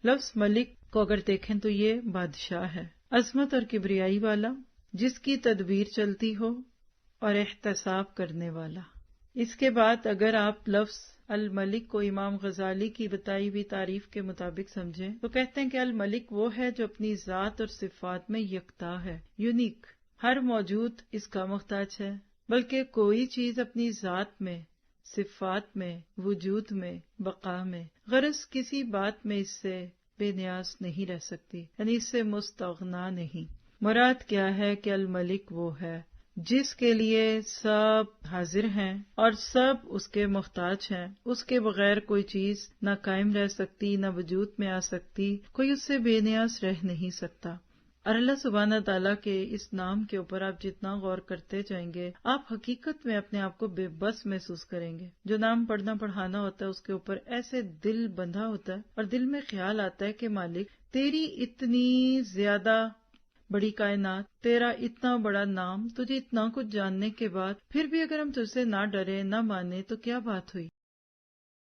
لفظ ملک کو اگر دیکھیں تو یہ بادشاہ ہے، عظمت اور کبریائی والا، جس کی تدبیر چلتی ہو، اور احتساب کرنے والا۔ اس کے بعد اگر آپ لفظ الملک کو امام غزالی کی بتائی ہوئی تعریف کے مطابق سمجھیں تو کہتے ہیں کہ الملک وہ ہے جو اپنی ذات اور صفات میں یکتا ہے، یونیک، ہر موجود اس کا محتاج ہے، بلکہ کوئی چیز اپنی ذات میں، صفات میں، وجود میں، بقا میں، غرض کسی بات میں اس سے بے نیاز نہیں رہ سکتی، یعنی اس سے مستغنا نہیں۔ مراد کیا ہے کہ الملک وہ ہے جس کے لیے سب حاضر ہیں اور سب اس کے محتاج ہیں، اس کے بغیر کوئی چیز نہ قائم رہ سکتی، نہ وجود میں آ سکتی، کوئی اس سے بے نیاز رہ نہیں سکتا۔ اور اللہ سبحانہ تعالیٰ کے اس نام کے اوپر آپ جتنا غور کرتے جائیں گے، آپ حقیقت میں اپنے آپ کو بے بس محسوس کریں گے۔ جو نام پڑھنا پڑھانا ہوتا ہے اس کے اوپر ایسے دل بندھا ہوتا ہے اور دل میں خیال آتا ہے کہ مالک تیری اتنی زیادہ بڑی کائنات، تیرا اتنا بڑا نام، تجھے اتنا کچھ جاننے کے بعد پھر بھی اگر ہم تجھ سے نہ ڈرے نہ مانے تو کیا بات ہوئی؟